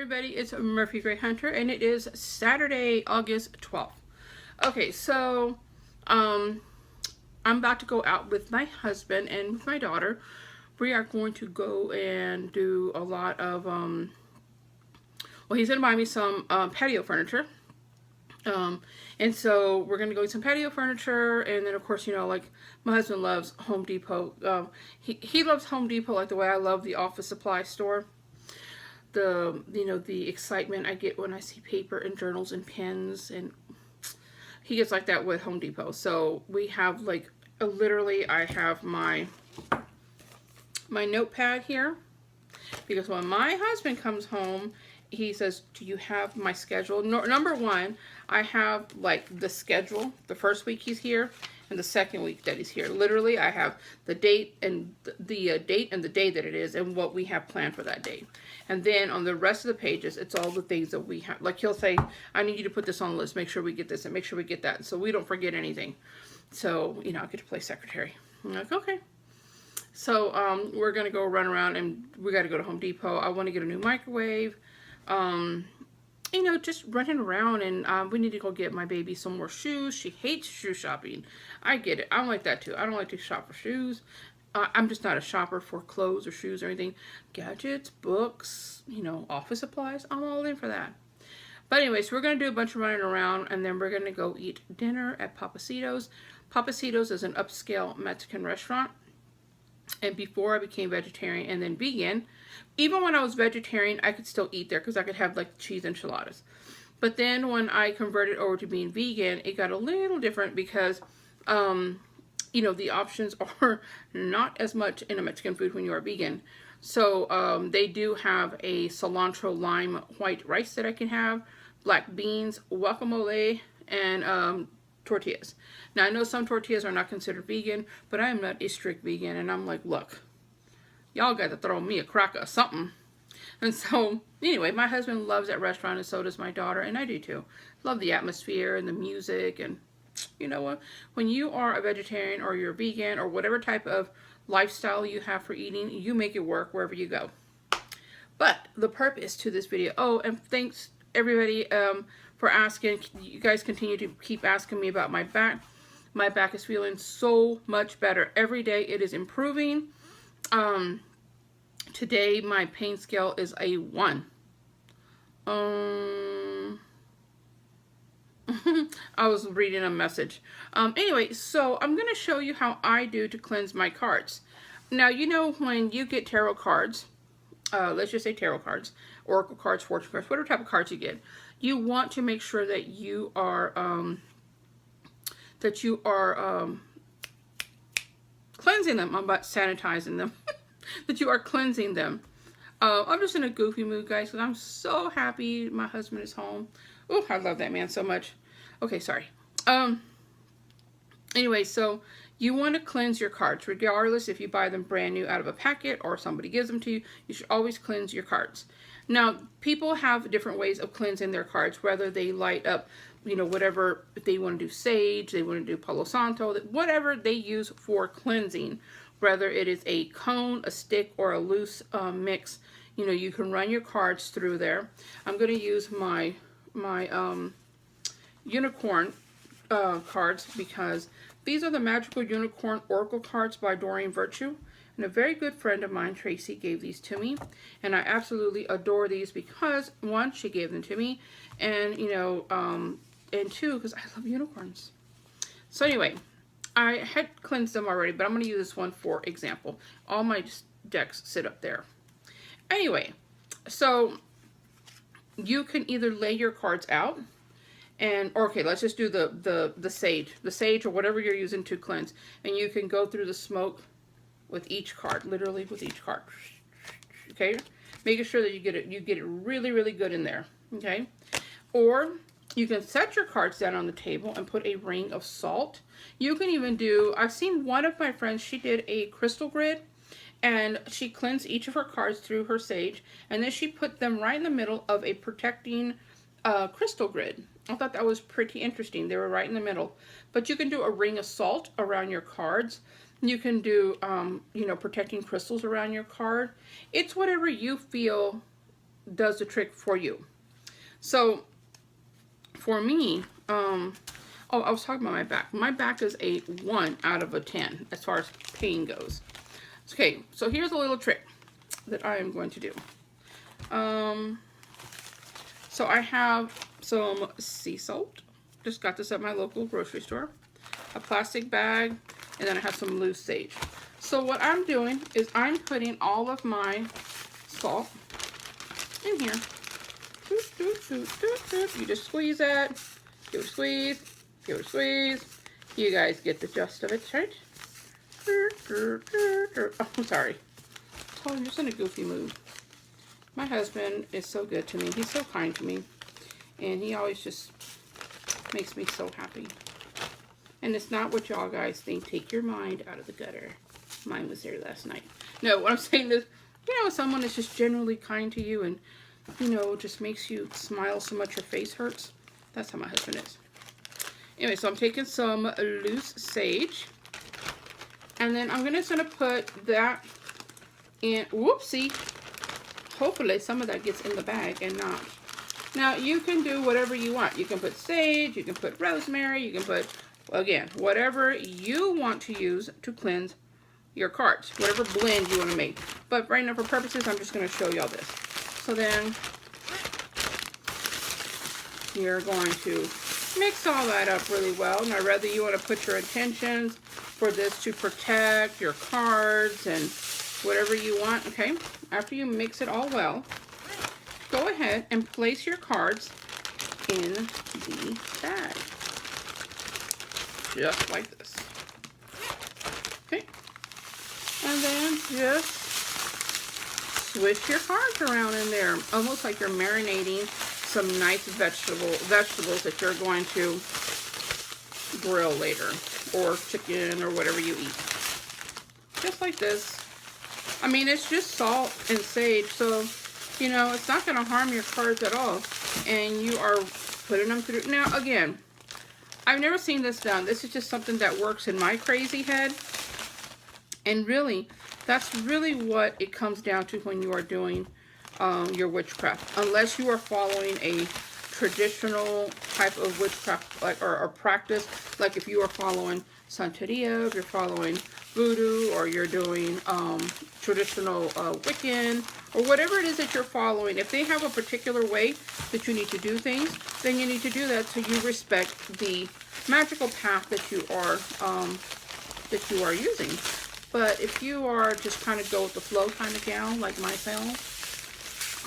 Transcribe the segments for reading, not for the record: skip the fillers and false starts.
everybody, it's Murphy Gray Hunter, and it is Saturday, August 12th. Okay, so I'm about to go out with my husband and with my daughter. We are going to go and do a lot of, well, he's going to buy me some patio furniture. And so we're going to go get some patio furniture, and then of course, you know, like my husband loves Home Depot. He loves Home Depot like the way I love the office supply store. The excitement I get when I see paper and journals and pens, and he gets like that with Home Depot. So we have like literally I have my notepad here, because when my husband comes home, he says, do you have my schedule? No, number one, I have like the schedule, the first week he's here and the second week that he's here. Literally, I have the date and the date and the day that it is and what we have planned for that day. And then on the rest of the pages, it's all the things that we have. Like he'll say, I need you to put this on the list. Make sure we get this and make sure we get that, so we don't forget anything. So, you know, I get to play secretary. I'm like, okay. So we're going to go run around, and we got to go to Home Depot. I want to get a new microwave. You know, just running around, and we need to go get my baby some more shoes. She hates shoe shopping. I get it. I'm like that too. I don't like to shop for shoes. I'm just not a shopper for clothes or shoes or anything. Gadgets, books, you know, office supplies. I'm all in for that. But anyways, we're going to do a bunch of running around, and then we're going to go eat dinner at Pappasito's. Pappasito's is an upscale Mexican restaurant. And before I became vegetarian and then vegan, even when I was vegetarian, I could still eat there because I could have like cheese enchiladas. But then when I converted over to being vegan, it got a little different because, you know, the options are not as much in a Mexican food when you are vegan. So they do have a cilantro lime white rice that I can have, black beans, guacamole, and tortillas. Now, I know some tortillas are not considered vegan, but I am not a strict vegan, and I'm like, look, y'all got to throw me a cracker or something. And so, anyway, my husband loves that restaurant, and so does my daughter, and I do too. Love the atmosphere and the music, and you know what? When you are a vegetarian or you're a vegan or whatever type of lifestyle you have for eating, you make it work wherever you go. But the purpose to this video, oh, and thanks everybody for asking. You guys continue to keep asking me about my back. My back is feeling so much better every day. It is improving. Today my pain scale is a 1. I was reading a message. Anyway, so I'm going to show you how I do to cleanse my cards. Now, you know, when you get tarot cards, let's just say tarot cards, oracle cards, fortune cards, whatever type of cards you get, you want to make sure that you are cleansing them. I'm about sanitizing them. That you are cleansing them. I'm just in a goofy mood, guys, because I'm so happy my husband is home. Oh, I love that man so much. Okay, sorry. Anyway, so you want to cleanse your cards, regardless if you buy them brand new out of a packet or somebody gives them to you. You should always cleanse your cards. Now, people have different ways of cleansing their cards, whether they light up, you know, whatever, if they want to do sage, they want to do Palo Santo, whatever they use for cleansing, whether it is a cone, a stick, or a loose mix, you know, you can run your cards through there. I'm going to use my unicorn cards, because these are the Magical Unicorn Oracle cards by Doreen Virtue. And a very good friend of mine, Tracy, gave these to me. And I absolutely adore these because, one, she gave them to me. And, you know, and two, because I love unicorns. So anyway, I had cleansed them already, but I'm going to use this one for example. All my decks sit up there. Anyway, so you can either lay your cards out. And, okay, let's just do the sage or whatever you're using to cleanse. And you can go through the smoke with each card, literally with each card. Okay? Making sure that you get it really, really good in there. Okay? Or you can set your cards down on the table and put a ring of salt. You can even do, I've seen one of my friends, she did a crystal grid, and she cleansed each of her cards through her sage, and then she put them right in the middle of a protecting crystal grid. I thought that was pretty interesting. They were right in the middle. But you can do a ring of salt around your cards. You can do, you know, protecting crystals around your card. It's whatever you feel does the trick for you. So for me, oh, I was talking about my back. My back is a 1 out of a 10 as far as pain goes. Okay, so here's a little trick that I am going to do. So I have some sea salt. Just got this at my local grocery store. A plastic bag, and then I have some loose sage. So what I'm doing is I'm putting all of my salt in here. You just squeeze that. Give it a squeeze. Give it a squeeze. You guys get the gist of it, right? Oh, I'm sorry. Oh, I'm just in a goofy mood. My husband is so good to me. He's so kind to me. And he always just makes me so happy. And it's not what y'all guys think. Take your mind out of the gutter. Mine was there last night. No, what I'm saying is, you know, someone is just generally kind to you and, you know, just makes you smile so much your face hurts. That's how my husband is. Anyway, so I'm taking some loose sage. And then I'm just going to put that in. Whoopsie. Hopefully some of that gets in the bag and not. Now, you can do whatever you want. You can put sage. You can put rosemary. You can put, again, whatever you want to use to cleanse your cards. Whatever blend you want to make. But right now, for purposes, I'm just going to show y'all this. So then, you're going to mix all that up really well. Now, whether you want to put your intentions for this to protect your cards and whatever you want, okay? After you mix it all well, go ahead and place your cards in the bag. Just like this. Okay? And then just swish your cards around in there. Almost like you're marinating some nice vegetables that you're going to grill later. Or chicken or whatever you eat. Just like this. I mean, it's just salt and sage, so, you know, it's not going to harm your cards at all. And you are putting them through. Now, again, I've never seen this done. This is just something that works in my crazy head. And really, that's really what it comes down to when you are doing your witchcraft. Unless you are following a traditional type of witchcraft, like or practice, like if you are following Santeria, if you're following Voodoo, or you're doing traditional Wiccan, or whatever it is that you're following. If they have a particular way that you need to do things, then you need to do that so you respect the magical path that you are using. But if you are just kind of go with the flow kind of gal like myself,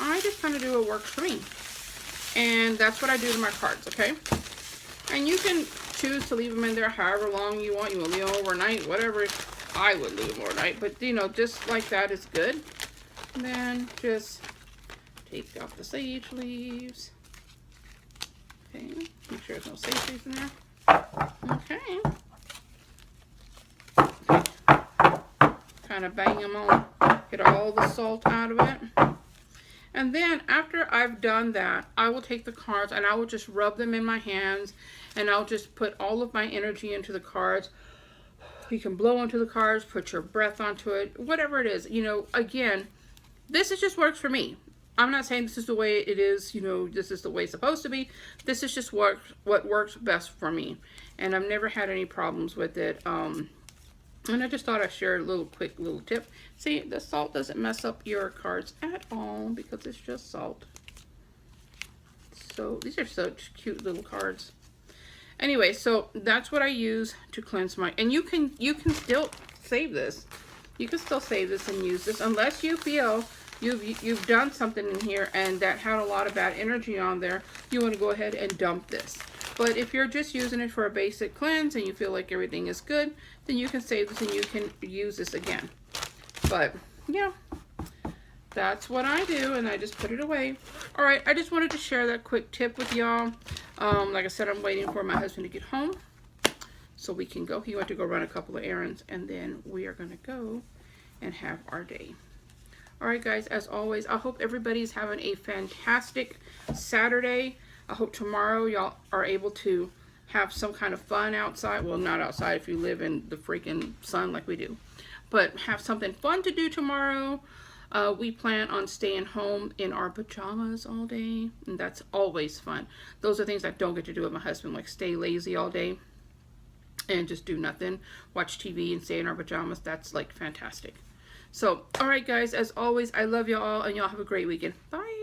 I just kind of do what works for me. And that's what I do to my cards, okay? And you can choose to leave them in there however long you want. You will leave them overnight, whatever. I would leave them overnight, but you know, just like that is good. And then just take off the sage leaves. Okay, make sure there's no sage leaves in there. Okay. Kind of bang them on, get all the salt out of it. And then after I've done that, I will take the cards and I will just rub them in my hands, and I'll just put all of my energy into the cards. You can blow onto the cards, put your breath onto it, whatever it is. You know, again, this is just works for me. I'm not saying this is the way it is, you know, this is the way it's supposed to be. This is just what works best for me. And I've never had any problems with it. And I just thought I'd share a quick little tip. See, the salt doesn't mess up your cards at all because it's just salt. So these are such cute little cards. Anyway, so that's what I use to cleanse my, and you can still save this. You can still save this and use this unless you feel you've done something in here and that had a lot of bad energy on there. You want to go ahead and dump this. But if you're just using it for a basic cleanse and you feel like everything is good, then you can save this and you can use this again. But yeah, that's what I do, and I just put it away. All right, I just wanted to share that quick tip with y'all. Like I said, I'm waiting for my husband to get home so we can go. He went to go run a couple of errands, and then we are going to go and have our day. All right, guys, as always, I hope everybody's having a fantastic Saturday. I hope tomorrow y'all are able to have some kind of fun outside. Well, not outside if you live in the freaking sun like we do. But have something fun to do tomorrow. We plan on staying home in our pajamas all day, and that's always fun. Those are things I don't get to do with my husband, like stay lazy all day and just do nothing, watch TV and stay in our pajamas. That's like fantastic. So, all right, guys, as always, I love y'all, and y'all have a great weekend. Bye.